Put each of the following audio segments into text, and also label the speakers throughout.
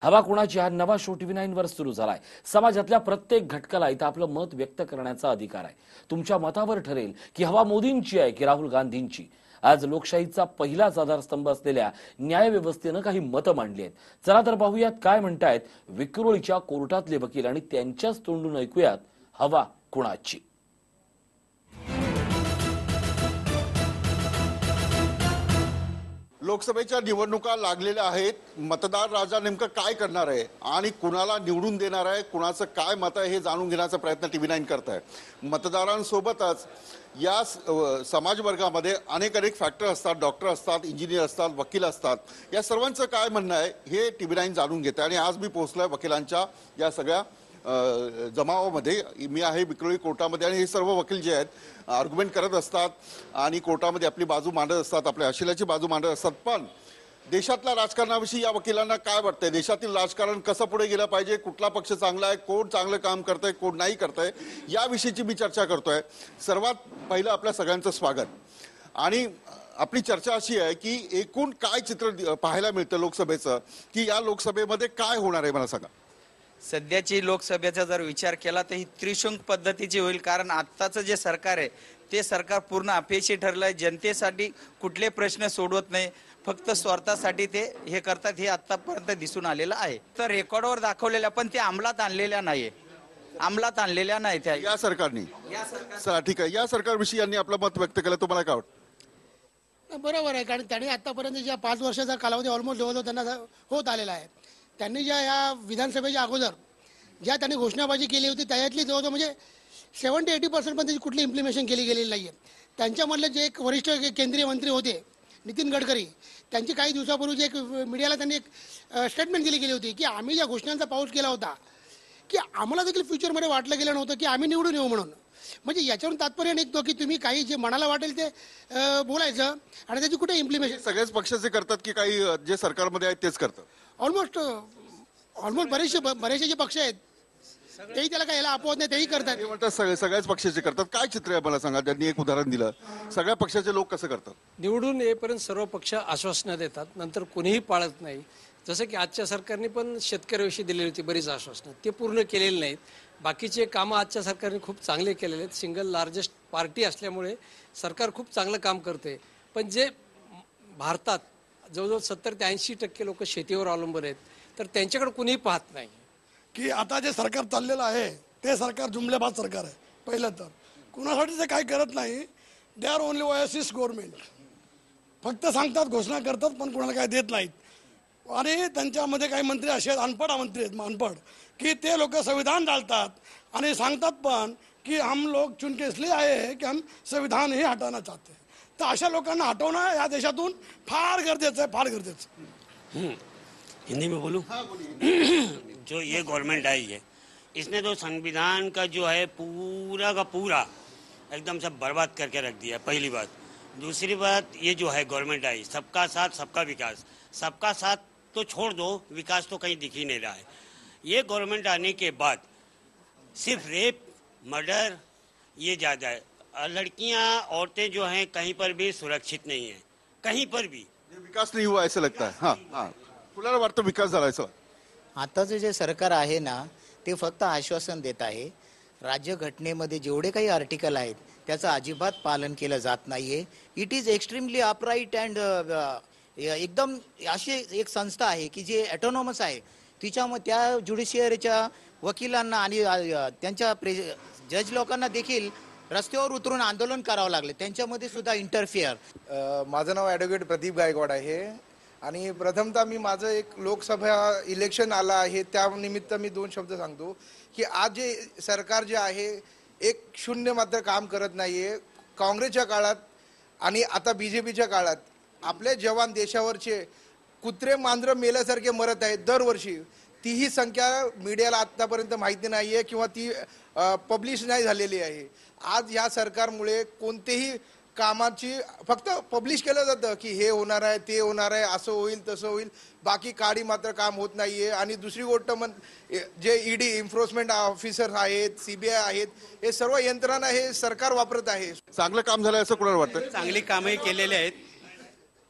Speaker 1: हवा कुणाची हा नवा शो TV9 वर सुरू झालाय। समाजातल्या प्रत्येक घटकाला इथं आपलं मत व्यक्त करण्याचा अधिकार आहे। तुमच्या मतावर ठरेल की हवा मोदींची आहे की राहुल गांधींची। आज लोकशाहीचा पहिलाच आधारस्तंभ असलेल्या न्यायव्यवस्थेनं काही मतं मांडली आहेत। चला तर पाहूयात काय म्हणतायत विक्रोळीच्या कोर्टातले वकील आणि त्यांच्याच तोंडून ऐकूयात हवा कुणाची।
Speaker 2: लोकसभेच्या निवडणुका लागलेल्या आहेत। मतदार राजा नेमकं काय करणार आहे आणि कुणाला निवडून देणार आहे, कुणाचं काय मत आहे हे जाणून घेण्याचा प्रयत्न TV9 करत आहे। मतदारांसोबतच या समाज वर्गामध्ये अनेक फॅक्टर असतात, डॉक्टर असतात, इंजिनियर असतात, वकील असतात। या सर्वांचं काय म्हणणं आहे हे TV9 जाणून घेते आणि आज मी पोहोचलोय वकिलांच्या या सगळ्या जमावामध्ये। मी आहे विक्रोळी कोर्टामध्ये आणि हे सर्व वकील जे आहेत आर्ग्युमेंट करत असतात आणि कोर्टामध्ये आपली बाजू मांडत असतात, आपल्या अशिलाची बाजू मांडत असतात। पण देशातल्या राजकारणाविषयी या वकिलांना काय वाटतंय, देशातील राजकारण कसं पुढे गेलं पाहिजे, कुठला पक्ष चांगला आहे, कोण चांगलं काम करतंय, कोण नाही करतंय, याविषयीची मी चर्चा करतोय। सर्वात पहिलं आपल्या सगळ्यांचं स्वागत। आणि आपली चर्चा अशी आहे की एकूण काय चित्र पाहायला मिळतं लोकसभेचं, की या लोकसभेमध्ये काय होणार आहे मला सांगा।
Speaker 3: सध्याची लोकसभेचा जर विचार केला तर ही त्रिशंक पद्धतीची होईल, कारण आत्ताचं जे सरकार आहे ते सरकार पूर्ण अपयशी ठरलंय। जनतेसाठी कुठले प्रश्न सोडवत नाही, फक्त स्वार्थासाठी ते हे करतात, हे आतापर्यंत दिसून आलेलं आहे। तर रेकॉर्डवर दाखवलेल्या पण ते अंमलात आणलेल्या नाहीये, अंमलात आणलेल्या नाही त्या
Speaker 2: या सरकारने। ठीक आहे, या सरकारविषयी यांनी आपलं मत व्यक्त केलं, तुम्हाला काय वाटतं?
Speaker 4: बरोबर आहे, कारण त्यांनी आतापर्यंत ज्या 5 वर्षाचा कालावधी ऑलमोस्ट जवळजवळ त्यांना होत आलेला आहे। त्यांनी ज्या या विधानसभेच्या अगोदर ज्या त्यांनी घोषणाबाजी केली होती त्याच्यातली जवळजवळ म्हणजे 70-80% पण त्याची कुठली इम्प्लिमेशन केली गेलेली नाही आहे। त्यांच्यामधले जे एक वरिष्ठ केंद्रीय मंत्री होते नितीन गडकरी, त्यांची काही दिवसापूर्वी एक मीडियाला त्यांनी एक स्टेटमेंट दिली गेली होती की आम्ही ज्या घोषणांचा पाऊस केला होता की आम्हाला देखील फ्युचरमध्ये वाटलं गेलं नव्हतं की आम्ही निवडून येऊ म्हणून। म्हणजे याच्यावरून तात्पर्य निघतो की तुम्ही काही जे मनाला वाटेल ते बोलायचं आणि त्याची कुठे इम्प्लिमेशन।
Speaker 2: सगळेच पक्षाचे करतात की काही जे सरकारमध्ये आहेत तेच करतात?
Speaker 4: ऑलमोस्ट बरेचसे जे पक्ष आहेत तेही त्याला काय याला अपवाद नाही, तेही करतात।
Speaker 2: म्हणतात सगळ्याच पक्षाचे करतात। काय चित्र आहे मला सांगा, त्यांनी एक उदाहरण दिलं, सगळ्या पक्षाचे लोक कसं करतात?
Speaker 5: निवडून येईपर्यंत सर्व पक्ष आश्वासनं देतात, नंतर कोणीही पाळत नाही। जसं की आजच्या सरकारने पण शेतकऱ्याविषयी दिलेली होती बरीच आश्वासनं, ते पूर्ण केलेली नाहीत। बाकीचे कामं आजच्या सरकारने खूप चांगले केलेले आहेत। सिंगल लार्जेस्ट पार्टी असल्यामुळे सरकार खूप चांगलं काम करते। पण जे भारतात जवळजवळ 70 ते 80% लोक शेतीवर अवलंबून आहेत, तर त्यांच्याकडे कुणीही पाहत नाही
Speaker 6: की आता जे सरकार चाललेलं आहे ते सरकार जुमलेबाज सरकार आहे। पहिलं तर कुणासाठी ते काही करत नाही, they are only oasis government, फक्त सांगतात, घोषणा करतात, पण कुणाला काय देत नाहीत। आणि त्यांच्यामध्ये काही मंत्री असे आहेत, अनपढ मंत्री आहेत, अनपढ, की ते लोक संविधान डालतात आणि सांगतात पण की हम लोग चुन के इसलिए आए हैं कि हम संविधान ही हटाना चाहते हैं। तर अशा लोकांना हटवणं या देशातून फार गरजेचं आहे, फार गरजेचं।
Speaker 7: हिंदी में बोलूं? जो ये गवर्नमेंट आई है इसने तो संविधान का जो है पूरा का पूरा एकदम सब बर्बाद करके रख दिया, पहली बात। दूसरी बात, ये जो है गवर्नमेंट आई, सबका साथ सबका विकास, सबका साथ तो छोड़ दो, विकास तो कहीं दिख ही नहीं रहा है। ये गवर्नमेंट आने के बाद सिर्फ रेप, मर्डर ये ज़्यादा है। लड़कियां, औरतें जो हैं कहीं पर भी सुरक्षित नहीं है, कहीं पर भी।
Speaker 2: विकास नहीं हुआ ऐसा लगता है? हाँ, कुणाला वाटतं विकास झाला असं?
Speaker 8: आताचं जे सरकार आहे ना ते फक्त आश्वासन देत आहे। राज्यघटनेमध्ये जेवढे काही आर्टिकल आहेत त्याचं अजिबात पालन केलं जात नाहीये। It is extremely upright and एकदम अशी एक संस्था आहे की जे ऑटोनॉमस आहे, तिच्यामध्ये त्या ज्युडिशियरीच्या वकिलांना आणि त्यांच्या जज लोकांना देखील रस्त्यावर उतरून आंदोलन करावं लागले, त्यांच्यामध्ये सुद्धा इंटरफिअर।
Speaker 9: माझं नाव ॲडव्होकेट प्रदीप गायकवाड आहे आणि प्रथमतः मी माझं एक लोकसभा इलेक्शन आलं आहे त्यानिमित्त मी 2 शब्द सांगतो की आज जे सरकार जे आहे एक शून्य मात्र काम करत नाहीये। काँग्रेसच्या काळात आणि आता BJPच्या काळात आपले जवान देशावरचे कुत्रे मांजरं मेल्यासारखे मरत आहेत दरवर्षी। तीही संख्या मीडियाला आतापर्यंत माहिती नाहीये किंवा ती पब्लिश नाही झालेली आहे। आज या सरकारमुळे कोणतेही कामाची फक्त पब्लिश केलं जातं की हे होणार आहे, ते होणार आहे, असं होईल, तसं होईल, बाकी काडी मात्र काम होत नाहीये। आणि दुसरी गोष्ट जे ईडी एन्फोर्समेंट ऑफिसर आहेत, CBI आहेत, हे सर्व यंत्रणा हे सरकार वापरत आहे।
Speaker 2: चांगलं काम झालं असं कुणाला वाटतं?
Speaker 10: चांगली कामही केलेली आहेत,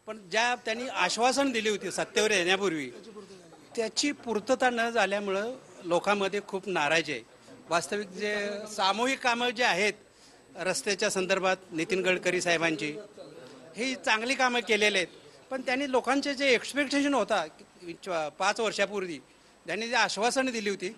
Speaker 10: पण ज्या त्यांनी आश्वासन दिली होती सत्तेवर येण्यापूर्वी
Speaker 5: त्याची पूर्तता न झाल्यामुळं लोकांमध्ये खूप नाराजी आहे. वास्तविक जे सामूहिक कामं जे आहेत रस्त्याच्या संदर्भात नितीन गडकरी साहेबांची, ही चांगली कामं केलेली आहेत. पण त्यांनी लोकांचे जे एक्सपेक्टेशन होता 5 वर्षापूर्वी त्यांनी जे आश्वासनं दिली होती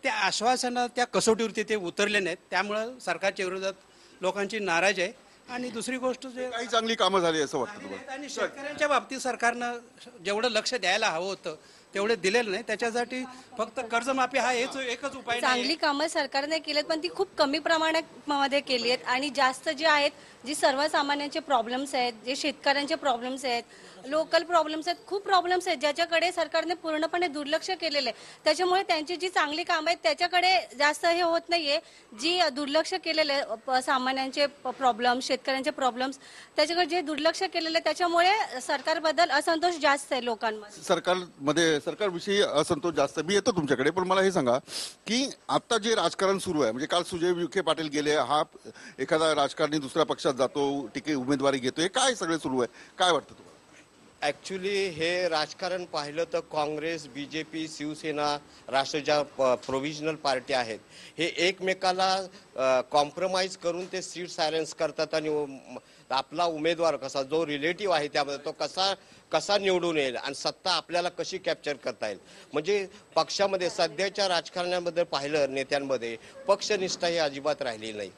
Speaker 5: त्या आश्वासनं त्या कसोटीवरती ते उतरले नाहीत. त्यामुळं सरकारच्या विरोधात लोकांची नाराजी आहे. आणि दुसरी गोष्ट जे
Speaker 2: काही चांगली कामं झाली असं वाटतं तुम्हाला?
Speaker 5: आणि शेतकऱ्यांच्या बाबतीत सरकारनं जेवढं लक्ष द्यायला हवं होतं तेवढे दिलेलं नाही. त्याच्यासाठी फक्त कर्जमाफी हा एकच उपाय नाही.
Speaker 10: चांगली कामं सरकारने केलीत पण ती खूप कमी प्रमाणामध्ये केली आहेत आणि जास्त जे आहेत जी सर्वसामान्यांचे प्रॉब्लेम्स आहेत, जे शेतकऱ्यांचे प्रॉब्लेम्स आहेत, लोकल प्रॉब्लेम्स आहेत, खूप प्रॉब्लेम्स आहेत ज्याच्याकडे सरकारने पूर्णपणे दुर्लक्ष केलेलं आहे. त्याच्यामुळे त्यांची जी चांगली कामं आहेत त्याच्याकडे जास्त हे होत नाहीये. जी दुर्लक्ष केलेलं आहे सामान्यांचे प्रॉब्लेम्स, शेतकऱ्यांचे प्रॉब्लेम्स, त्याच्याकडे जे दुर्लक्ष केलेलं आहे त्याच्यामुळे सरकारबद्दल असंतोष जास्त आहे लोकांमध्ये.
Speaker 2: सरकारविषयी असंतोष जास्त. मी येतो तुमच्याकडे, पण मला हे सांगा की आता जे राजकारण सुरू आहे, म्हणजे काल सुजय विखे पाटील गेले, हा एखादा राजकारणी दुसऱ्या पक्षात जातो, उमेदवारी घेतो, हे काय सगळे सुरू आहे, काय वाटतं तुम्हाला?
Speaker 11: ॲक्च्युली हे राजकारण पाहिलं तर काँग्रेस, बीजेपी, शिवसेना, राष्ट्रच्या प्रोव्हिजनल पार्टी आहेत, हे एकमेकाला कॉम्प्रोमाइज करून ते सीट सायलेन्स करतात आणि आपला उमेदवार कसा, जो रिलेटिव्ह आहे त्यामध्ये तो कसा निवडून येईल आणि सत्ता आपल्याला कशी कॅप्चर करता येईल. म्हणजे पक्षामध्ये सध्याच्या राजकारणामध्ये पाहिलं नेत्यांमध्ये पक्षनिष्ठा ही अजिबात राहिलेली नाही.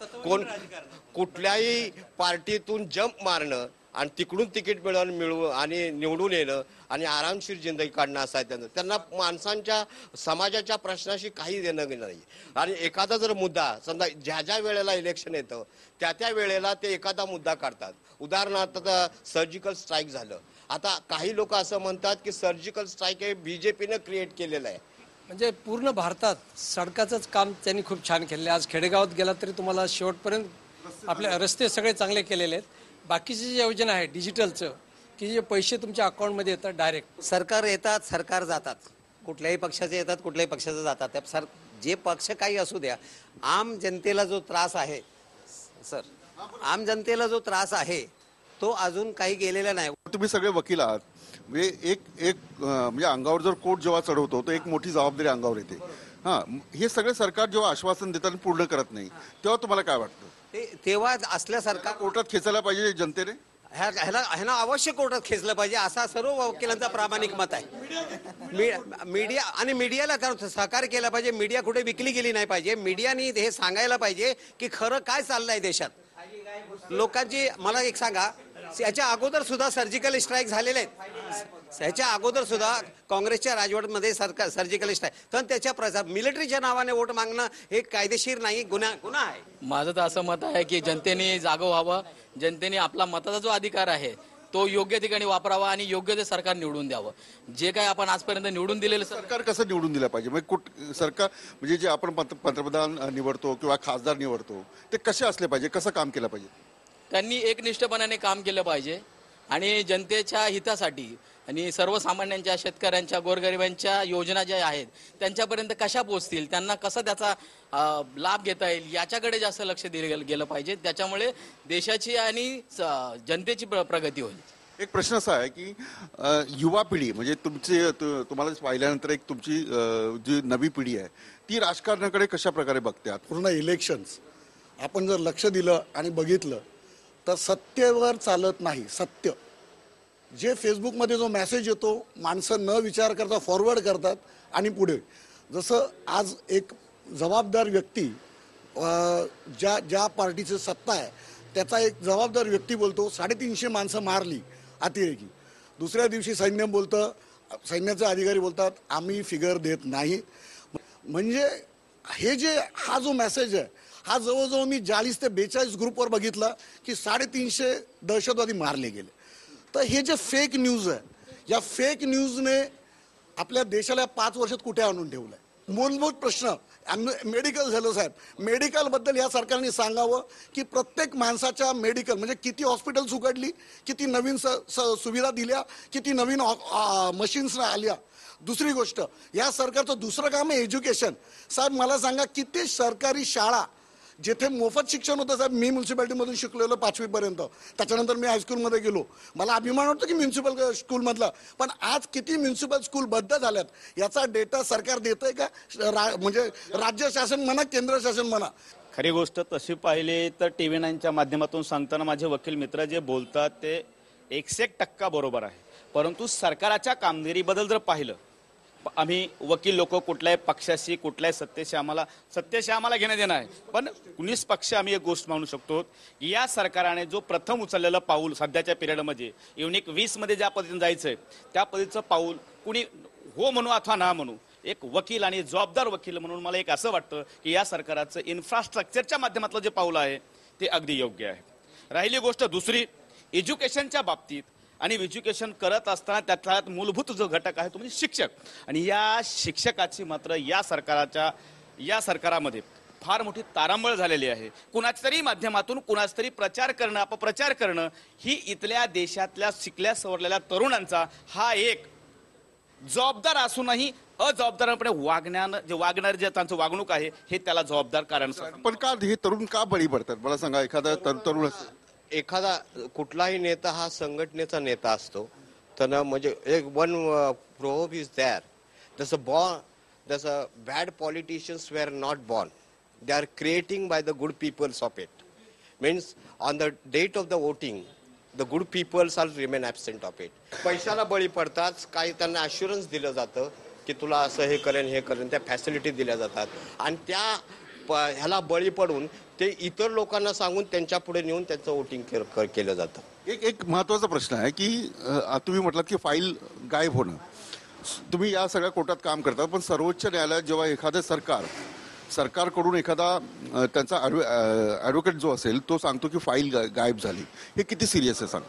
Speaker 11: कुठल्याही पार्टीतून जंप मारणं आणि तिकडून तिकीट मिळवून आणि निवडून येणं आणि आरामशीर जिंदगी काढणं असं आहे त्यांचं. त्यांना माणसांच्या समाजाच्या प्रश्नाशी काही देणं नाही. आणि एखादा जर मुद्दा समजा ज्या वेळेला इलेक्शन येतं त्या वेळेला ते एखादा मुद्दा काढतात. उदाहरणार्थ सर्जिकल स्ट्राईक झालं. आता काही लोक असं म्हणतात की सर्जिकल स्ट्राईक हे बीजेपीनं क्रिएट केलेलं आहे.
Speaker 5: म्हणजे पूर्ण भारतात सडकाचंच काम त्यांनी खूप छान केलेलं आहे. आज खेडेगावात गेला तरी तुम्हाला शेवटपर्यंत आपले रस्ते सगळे चांगले केलेले आहेत. बाकीची जी योजना आहे डिजिटलचं, की जे पैसे तुमच्या अकाउंटमध्ये येतात डायरेक्ट.
Speaker 12: सरकार येतात, सरकार जातात, कुठल्याही पक्षाचे येतात, कुठल्याही पक्षाचे जातात. जे पक्ष काही असू द्या, आम जनतेला जो त्रास आहे आम जनतेला जो त्रास आहे तो अजून काही गेलेला नाही.
Speaker 2: तुम्ही सगळे वकील आहात, म्हणजे म्हणजे अंगावर जर कोट जेव्हा चढवतो तर एक मोठी जबाबदारी अंगावर येते. हे सगळे सरकार जेव्हा आश्वासन देताना पूर्ण करत नाही तेव्हा तुम्हाला काय वाटतं?
Speaker 12: तेव्हा असल्यासारखा
Speaker 2: कोर्टात खेचायला पाहिजे जनतेने,
Speaker 12: ह्याला अवश्य कोर्टात खेचलं पाहिजे असा सर्व वकिलांचा प्रामाणिक मत आहे. मीडिया आणि मीडियाला सहकार्य केलं पाहिजे. मीडिया कुठे विकली गेली नाही पाहिजे. मीडियाने हे सांगायला पाहिजे की खरं काय चाललंय देशात. लोकांची मला एक सांगा, याच्या अगोदर सुद्धा सर्जिकल स्ट्राईक झालेले आहेत. ह्याच्या अगोदर सुद्धा काँग्रेसच्या राजवटमध्ये सर्जिकल स्ट्राईक, तर त्याच्या मिलिटरीच्या नावाने वोट मागणं हे कायदेशीर नाही, गुन्हा आहे.
Speaker 13: माझं तर असं मत आहे की जनतेने जागं व्हावं. जनतेने आपला मताचा जो अधिकार आहे तो योग्य ठिकाणी वापरावा आणि योग्य ते सरकार निवडून द्यावं. जे काय आपण आजपर्यंत निवडून दिलेलं
Speaker 2: सरकार कसं निवडून दिलं पाहिजे? म्हणजे सरकार म्हणजे जे आपण पंतप्रधान निवडतो किंवा खासदार निवडतो ते कसे असले पाहिजे, कसं काम केलं पाहिजे?
Speaker 13: त्यांनी एकनिष्ठपणाने काम केलं पाहिजे आणि जनतेच्या हितासाठी आणि सर्वसामान्यांच्या, शेतकऱ्यांच्या, गोरगरिबांच्या योजना ज्या आहेत त्यांच्यापर्यंत कशा पोहोचतील, त्यांना कसा त्याचा लाभ घेता येईल याच्याकडे जास्त लक्ष दिलं गेलं पाहिजे. त्याच्यामुळे देशाची आणि जनतेची प्रगती होईल.
Speaker 2: एक प्रश्न असा आहे की युवा पिढी म्हणजे तुम्हाला पाहिल्यानंतर एक तुमची जी नवी पिढी आहे ती राजकारणाकडे कशा प्रकारे बघते?
Speaker 6: पूर्ण इलेक्शन्स आपण जर लक्ष दिलं आणि बघितलं तर सत्तेवर चालत नाही. सत्य जे फेसबुकमध्ये जो मेसेज येतो माणसं न विचार करता फॉरवर्ड करतात आणि पुढे. जसं आज एक जबाबदार व्यक्ती ज्या पार्टीची सत्ता आहे त्याचा एक जबाबदार व्यक्ती बोलतो 350 माणसं मारली अतिरेकी. दुसऱ्या दिवशी सैन्य बोलतं, सैन्याचे अधिकारी बोलतात आम्ही फिगर देत नाही. म्हणजे हा जो मेसेज आहे हा जवळजवळ मी 40 ते 42 ग्रुपवर बघितला की 350 दहशतवादी मारले गेले. तर हे जे फेक न्यूज आहे या फेक न्यूजने आपल्या देशाला 5 वर्षात कुठे आणून ठेवलंय. मूलभूत प्रश्न मेडिकल झालं साहेब, मेडिकलबद्दल या सरकारने सांगावं की प्रत्येक माणसाच्या मेडिकल म्हणजे किती हॉस्पिटल्स उघडली, किती नवीन सुविधा दिल्या, किती नवीन मशीन्स आल्या. दुसरी गोष्ट या सरकारचं दुसरं काम आहे एज्युकेशन. साहेब मला सांगा किती सरकारी शाळा जिथे मोफत शिक्षण होतं साहेब, मी म्युन्सिपाल्टीमधून शिकलेलो 5वी पर्यंत, त्याच्यानंतर मी हायस्कूलमध्ये गेलो, मला अभिमान वाटतो की म्युन्सिपल स्कूलमधला. पण आज किती म्युन्सिपल स्कूल बद्ध झाल्यात याचा डेटा सरकार देतंय का? म्हणजे राज्य शासन म्हणा, केंद्र शासन म्हणा.
Speaker 14: खरी गोष्ट तशी पाहिली तर TV9च्या माध्यमातून सांगताना माझे वकील मित्र जे बोलतात ते 101% बरोबर आहे. परंतु सरकारच्या कामगिरीबद्दल जर पाहिलं, आम्ही वकील लोक कुठल्याही पक्षाशी कुठल्याही सत्तेशी आम्हाला घेणं देणं आहे, पण 19 पक्ष आम्ही एक गोष्ट म्हणू शकतो की या सरकारने जो प्रथम उचललेलं पाऊल सध्याच्या पिरियडमध्ये युनिक 20 मध्ये ज्या पद्धतीने जायचंय त्या पद्धतीचं पाऊल कुणी हो म्हणू अथवा ना म्हणू, एक वकील आणि जबाबदार वकील म्हणून मला एक असं वाटतं की या सरकारचं इन्फ्रास्ट्रक्चरच्या माध्यमातलं जे पाऊल आहे ते अगदी योग्य आहे. राहिली गोष्ट दुसरी, एज्युकेशनच्या बाबतीत आणि एज्युकेशन करत असताना त्यातला मूलभूत जो घटक आहे तो म्हणजे शिक्षक, आणि या शिक्षकाची मात्र या सरकारामध्ये फार मोठी तारांबळ झालेली आहे. कुणाच्या तरी माध्यमातून कुणाच तरी प्रचार करणं, अपप्रचार करणं ही इथल्या देशातल्या शिकल्या सवरलेल्या तरुणांचा हा एक जबाबदार असूनही अजबाबदारपणे वागणारे जे त्यांचं वागणूक आहे हे त्याला जबाबदार कारण.
Speaker 2: पण का हे तरुण का बळी पडतात मला सांगा.
Speaker 11: एखादा कुठलाही नेता हा संघटनेचा नेता असतो, तर म्हणजे एक वन प्रोव्हर्ब इज देअर, जसं bad politicians were not born, they are creating by the good peoples of it. Means on the date of the voting the good peoples are remain absent of it. पैशाला बळी पडतात, काही त्यांना assurance दिलं जातं की तुला असं हे करेन, त्या फॅसिलिटी दिल्या जातात, आणि त्या ह्याला बळी पडून ते इतर लोकांना सांगून त्यांच्या पुढे नेऊन त्यांचं वोटिंग केलं जातं.
Speaker 2: एक महत्वाचा प्रश्न आहे की तुम्ही म्हटलात की फाईल गायब होणं. तुम्ही या सगळ्या कोर्टात काम करता, पण सर्वोच्च न्यायालयात जेव्हा एखादं सरकारकडून एखादा त्यांचा ॲडव्होकेट जो असेल तो सांगतो की फाईल गायब झाली, हे किती सिरियस आहे सांग.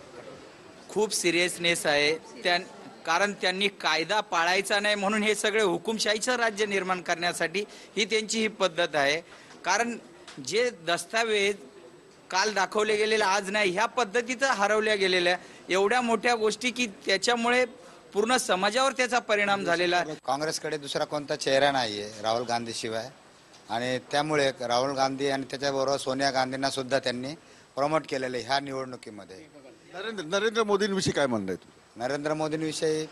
Speaker 3: खूप सिरियसनेस आहे कारण त्यांनी कायदा पाळायचा नाही म्हणून हे सगळे हुकुमशाहीचं राज्य निर्माण करण्यासाठी ही त्यांची ही पद्धत आहे. कारण जे दस्तावेज काल दाखवले गेलेले आज नाही, ह्या पद्धतीचं हरवल्या गेलेल्या एवढ्या मोठ्या गोष्टी की त्याच्यामुळे पूर्ण समाजावर त्याचा परिणाम झालेला.
Speaker 15: काँग्रेसकडे दुसरा कोणता चेहरा नाहीये राहुल गांधी शिवाय, आणि त्यामुळे राहुल गांधी आणि त्याच्याबरोबर सोनिया गांधींना सुद्धा त्यांनी प्रमोट केलेलं आहे ह्या निवडणुकीमध्ये.
Speaker 2: नरेंद्र मोदींविषयी काय म्हणणं आहे?
Speaker 15: नरेंद्र मोदींविषयी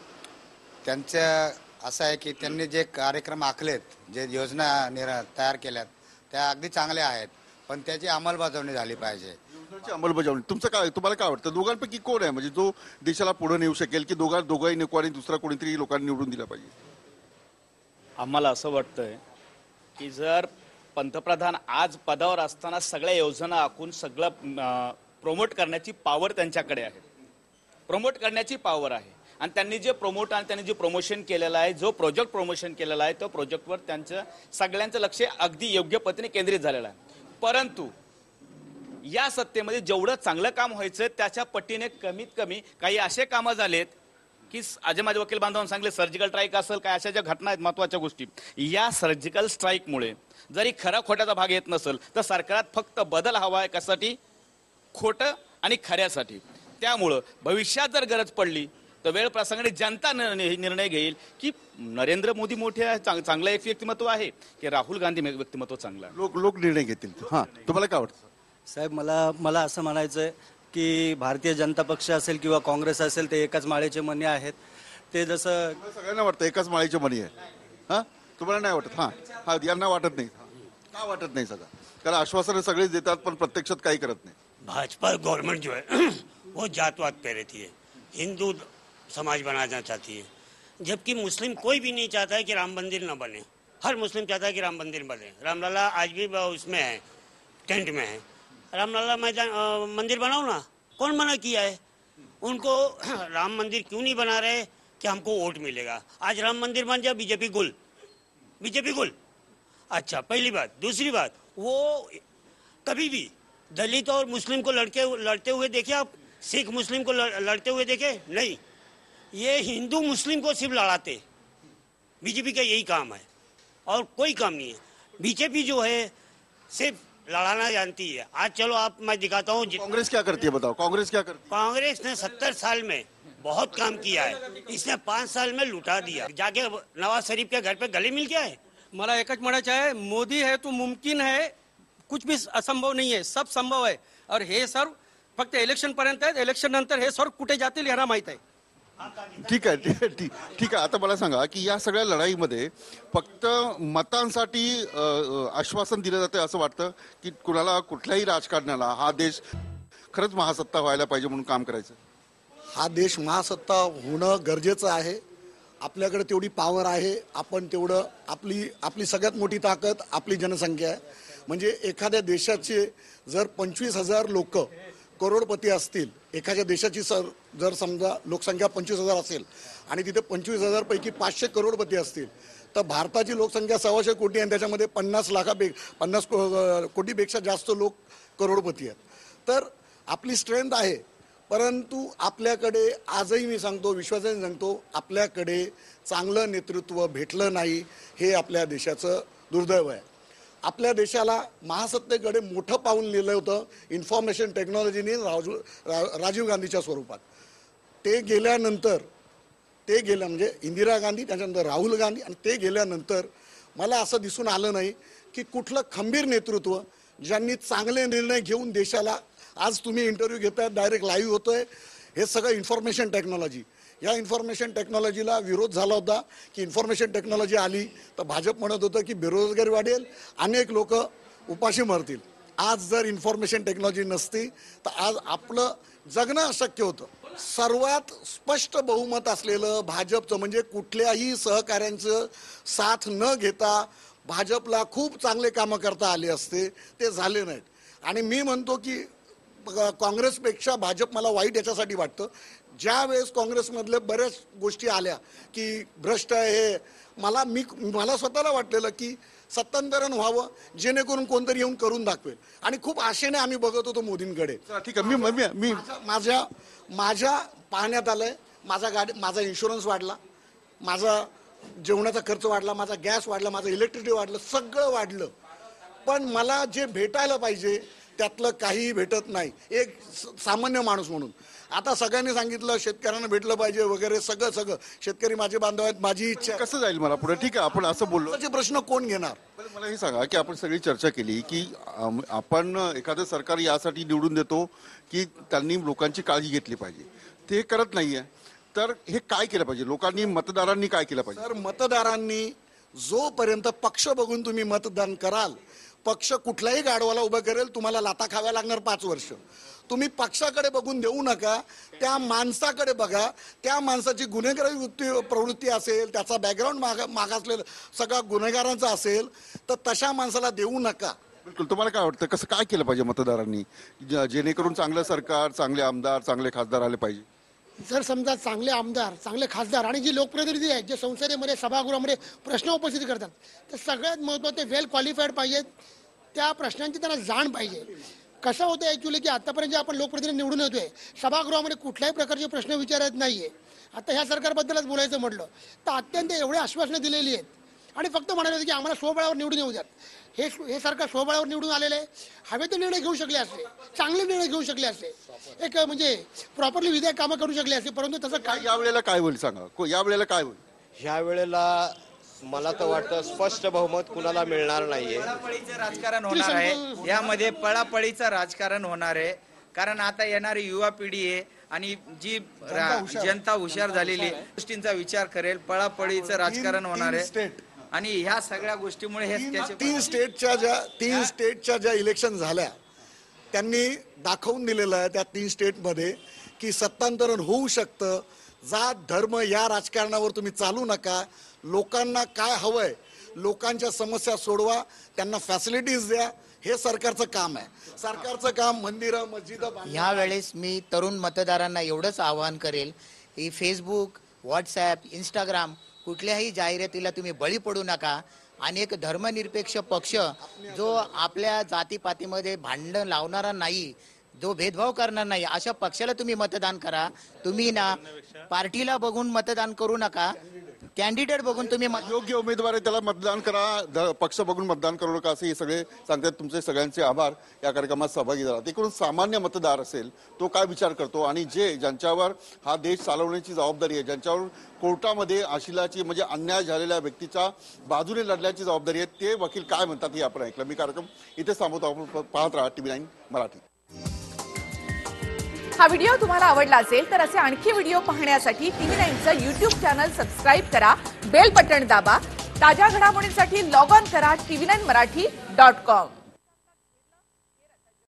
Speaker 15: त्यांचं असं आहे की त्यांनी जे कार्यक्रम आखलेत, जे योजना तयार केल्यात त्या अगदी चांगल्या आहेत, पण त्याची अंमलबजावणी झाली पाहिजे.
Speaker 2: अंमलबजावणी तुम्हाला काय वाटतं दोघांपैकी कोण आहे म्हणजे जो देशाला पुढे नेऊ शकेल, की दोघाही नको आणि दुसरा कोणीतरी लोकांनी निवडून दिला पाहिजे?
Speaker 14: आम्हाला असं वाटतंय की जर पंतप्रधान आज पदावर असताना सगळ्या योजना आखून सगळं प्रमोट करण्याची पॉवर त्यांच्याकडे आहे, प्रमोट करण्याची पॉवर आहे, आणि त्यांनी जे प्रमोशन केलेलं आहे, जो प्रोजेक्ट प्रमोशन केलेला आहे, तो प्रोजेक्टवर त्यांचं सगळ्यांचं लक्ष अगदी योग्य पद्धतीने केंद्रित झालेलं आहे. परंतु या सत्तेमध्ये जेवढं चांगलं काम व्हायचं त्याच्या पटीने कमीत कमी काही असे कामं झालेत की आज माझे वकील बांधवांनी सांगितले, सर्जिकल स्ट्राईक असेल, काय अशा ज्या घटना आहेत महत्वाच्या गोष्टी, या सर्जिकल स्ट्राईकमुळे जरी खरा खोट्याचा भाग येत नसेल तर सरकारात फक्त बदल हवा आहे, कशासाठी? खोटं आणि खऱ्यासाठी. त्यामुळं भविष्यात जर गरज पडली तर वेळ प्रसंगाने जनता निर्णय घेईल की नरेंद्र मोदी मोठे आहे, चांगलं एक व्यक्तिमत्व आहे, की राहुल गांधी व्यक्तिमत्व चांगलं आहे.
Speaker 2: लोक निर्णय घेतील. हां, तुम्हाला काय वाटतं
Speaker 16: साहेब? मला असं म्हणायचं आहे की भारतीय जनता पक्ष असेल किंवा काँग्रेस असेल ते एकाच माळेचे मणी आहेत. ते जसं
Speaker 2: सगळ्यांना वाटतं एकाच माळेचे मणी आहे. हां, तुम्हाला नाही वाटत? हां, यांना वाटत नाही. का वाटत नाही? सगळं कारण आश्वासनं सगळेच देतात पण प्रत्यक्षात काही करत नाही.
Speaker 7: भाजपा गवर्नमेंट जो है वो जातवाद पे रहती है, हिंदू समाज बनाना चाहती है, जबकि मुस्लिम कोई भी नहीं चाहता है कि राम मंदिर न बने. हर मुस्लिम चाहता है कि राम मंदिर बने. रामलला आज भी उसमें है, टेंट में है. रामलला मंदिर बनाओ ना, कौन मना किया है उनको? राम मंदिर क्यों नहीं बना रहे? कि हमको वोट मिलेगा. आज राम मंदिर बन जाए, बीजेपी गुल. अच्छा, पहली बात. दूसरी बात, वो कभी भी दलित और मुस्लिम को लड़ते हुए देखे आप? सिख मुस्लिम को लड़ते हुए देखे? नहीं. ये हिंदू मुस्लिम को सिर्फ लड़ाते. बीजेपी का यही काम है और कोई काम नहीं है. बीजेपी जो है सिर्फ लड़ाना जानती है. आज चलो मैं दिखाता हूँ.
Speaker 2: कांग्रेस क्या करती है बताओ? कांग्रेस क्या करती है?
Speaker 7: कांग्रेस ने 70 साल में बहुत काम किया है. इसने 5 साल में लुटा दिया. जाके नवाज शरीफ के घर पे गले मिल गया है.
Speaker 5: मला एकच म्हणायचं आहे, मोदी है तो मुमकिन है कुछ भी असंभव नाही आहे, सब संभव आहे. और हे सर्व फक्त इलेक्शन पर्यंत आहेत. इलेक्शन नंतर हे सर्व कुठे जातील यांना माहित आहे.
Speaker 2: ठीक आहे ठीक आहे. आता मला सांगा की या सगळ्या लढाईमध्ये फक्त मतांसाठी आश्वासन दिलं जातं असं वाटतं की कुणाला कुठल्याही राजकारण्याला हा देश खरंच महासत्ता व्हायला पाहिजे म्हणून काम करायचं?
Speaker 6: हा देश महासत्ता होणं गरजेचं आहे. आपल्याकडे तेवढी पॉवर आहे. आपण तेवढं आपली सगळ्यात मोठी ताकद आपली जनसंख्या आहे. म्हणजे एखाद्या देशाचे जर 25,000 लोक करोडपती असतील, एखाद्या देशाची जर समजा लोकसंख्या 25,000 असेल आणि तिथे 25,000 पैकी 500 करोडपती असतील, तर भारताची लोकसंख्या 125 कोटी आणि त्याच्यामध्ये 50 कोटीपेक्षा जास्त लोक करोडपती आहेत. तर आपली स्ट्रेंथ आहे. परंतु आपल्याकडे आजही मी सांगतो, विश्वासाने सांगतो, आपल्याकडे चांगलं नेतृत्व भेटलं नाही. हे आपल्या देशाचं दुर्दैव आहे. आपल्या देशाला महासत्तेकडे मोठं पाऊल लिहिलं होतं इन्फॉर्मेशन टेक्नॉलॉजीने राजीव गांधीच्या स्वरूपात. ते गेल्यानंतर म्हणजे इंदिरा गांधी, त्याच्यानंतर राहुल गांधी आणि ते गेल्यानंतर मला असं दिसून आलं नाही की कुठलं खंबीर नेतृत्व ज्यांनी चांगले निर्णय घेऊन देशाला, आज तुम्ही इंटरव्ह्यू घेताय, डायरेक्ट लाईव्ह होतोय, हे सगळं इन्फॉर्मेशन टेक्नॉलॉजी. या इन्फॉर्मेशन टेक्नॉलॉजीला विरोध झाला होता की इन्फॉर्मेशन टेक्नॉलॉजी आली तर भाजप म्हणत होतं की बेरोजगारी वाढेल, अनेक लोक उपाशी मरतील. आज जर इन्फॉर्मेशन टेक्नॉलॉजी नसती तर आज आपलं जगणं अशक्य होतं. सर्वात स्पष्ट बहुमत असलेलं भाजपचं, म्हणजे कुठल्याही सहकाऱ्यांचं साथ न घेता भाजपला खूप चांगले कामं करता आले असते, ते झाले नाहीत. आणि मी म्हणतो की काँग्रेसपेक्षा भाजप मला वाईट याच्यासाठी वाटतं, ज्या वेळेस काँग्रेसमधले बऱ्याच गोष्टी आल्या की भ्रष्ट आहे, मला स्वतःला वाटलेलं की सत्तांतरण व्हावं जेणेकरून कोणतरी येऊन करून दाखवेल. आणि खूप आशेने आम्ही बघत होतो मोदींकडे.
Speaker 2: ठीक आहे. मी
Speaker 6: माझ्या पाहण्यात आलंय, माझा इन्शुरन्स वाढला, माझा जेवणाचा खर्च वाढला, माझा गॅस वाढला, माझं इलेक्ट्रिसिटी वाढलं, सगळं वाढलं. पण मला जे भेटायला पाहिजे त्यातलं काहीही भेटत नाही एक सामान्य माणूस म्हणून. आता सगळ्यांनी सांगितलं शेतकऱ्यांना भेटलं पाहिजे वगैरे, सगळं शेतकरी माझे बांधव आहेत, माझी इच्छा.
Speaker 2: कसं जाईल मला पुढे? ठीक आहे, आपण असं बोललो.
Speaker 6: त्याचे प्रश्न कोण घेणार?
Speaker 2: मला हे सांगा की आपण सगळी चर्चा केली की आपण एखादं सरकार यासाठी निवडून देतो की त्यांनी लोकांची काळजी घेतली पाहिजे. ते करत नाहीये, तर हे काय केलं पाहिजे? लोकांनी, मतदारांनी काय केलं पाहिजे?
Speaker 6: तर मतदारांनी जोपर्यंत पक्ष बघून तुम्ही मतदान कराल, पक्ष कुठल्याही गाढवाला उभं करेल, तुम्हाला लाथा खाव्या लागणार 5 वर्ष. तुम्ही पक्षाकडे बघून देऊ नका, त्या माणसाकडे बघा. त्या माणसाची गुन्हेगारी प्रवृत्ती असेल, त्याचा बॅकग्राऊंड मागासलेलं सगळा गुन्हेगारांचा असेल, तर तशा माणसाला देऊ नका.
Speaker 2: बिलकुल. तुम्हाला काय वाटतं, कसं काय केलं पाहिजे मतदारांनी जेणेकरून चांगलं सरकार, चांगले आमदार, चांगले खासदार आले पाहिजे?
Speaker 4: जर समजा चांगले आमदार, चांगले खासदार आणि जी लोकप्रतिनिधी आहेत, जे संसदेमध्ये, सभागृहामध्ये प्रश्न उपस्थित करतात, तर सगळ्यात महत्त्वाचे वेल क्वालिफाईड पाहिजेत. त्या प्रश्नांची त्यांना जाण पाहिजे. कसं होतं ॲक्च्युली की आतापर्यंत जे आपण लोकप्रतिनिधी निवडून येतोय, सभागृहामध्ये कुठल्याही प्रकारचे प्रश्न विचारत नाहीये. आता ह्या सरकारबद्दलच बोलायचं म्हटलं तर अत्यंत एवढे आश्वासनं दिलेली आहेत आणि फक्त म्हणाले होते की आम्हाला स्वबळावर निवडून येऊ द्यात. हे सरकार स्वबळावर निवडून आलेले आहे. हवे ते निर्णय घेऊ शकले असते, चांगले निर्णय घेऊ शकले असते, एक म्हणजे प्रॉपरली विधायक कामं करू शकले असते. परंतु तसं काय,
Speaker 2: यावेळेला काय होईल सांगा? यावेळेला काय होईल?
Speaker 11: ह्या वेळेला मला तर वाटतं स्पष्ट बहुमत कुणाला मिळणार नाहीये.
Speaker 3: पळापळीचं राजकारण होणार आहे. यामध्ये पळापळीचं राजकारण होणार आहे. कारण आता येणारी युवा पिढी आहे आणि जी जनता हुशार झालेली आहे, गोष्टींचा विचार करेल. पळापळीचं राजकारण होणार आहे आणि ह्या सगळ्या गोष्टीमुळे हे
Speaker 6: 3 स्टेटच्या ज्या इलेक्शन झाल्या त्यांनी दाखवून दिलेलं आहे त्या 3 स्टेटमध्ये की सत्तांतरण होऊ शकतं. जात धर्म या राजकारणावर तुम्ही चालू नका. लोकांना काय हवंय, लोकांच्या समस्या सोडवा, त्यांना फॅसिलिटीज द्या. हे सरकारचं काम आहे. सरकारचं काम मंदिरं, मस्जिदं.
Speaker 8: ह्या वेळेस मी तरुण मतदारांना एवढंच आवाहन करेल की फेसबुक, व्हॉट्सॲप, इंस्टाग्राम कुठल्याही जाहिरातीला तुम्ही बळी पडू नका. अनेक धर्मनिरपेक्ष पक्ष जो आपल्या जातीपातीमध्ये भांडण लावणारा नाही, जो भेदभाव करणार नाही, अशा पक्षाला तुम्ही मतदान करा. तुम्ही ना पार्टीला बघून मतदान करू नका. कॅन्डिडेट बघून तुम्ही
Speaker 2: योग्य उमेदवार आहे त्याला मतदान करा, पक्ष बघून मतदान करू नका असे हे सगळे सांगतात. तुमचे सगळ्यांचे आभार या कार्यक्रमात सहभागी झाला. एकूण सामान्य मतदार असेल तो काय विचार करतो आणि ज्यांच्यावर हा देश चालवण्याची जबाबदारी आहे, ज्यांच्यावर कोर्टामध्ये आशिलाची म्हणजे अन्याय झालेल्या व्यक्तीच्या बाजूने लढण्याची जबाबदारी आहे, ते वकील काय म्हणतात हे आपण ऐकलं. मी कार्यक्रम इथेच थांबवतो. आपण पाहत राहा TV9 मराठी.
Speaker 17: हा व्हिडिओ तुम्हाला आवडला असेल तर असे आणखी व्हिडिओ पाहण्यासाठी TV9चं YouTube चॅनल सबस्क्राईब करा, बेल बटण दाबा. ताज्या घडामोडींसाठी लॉग ऑन करा tv9marathi.com.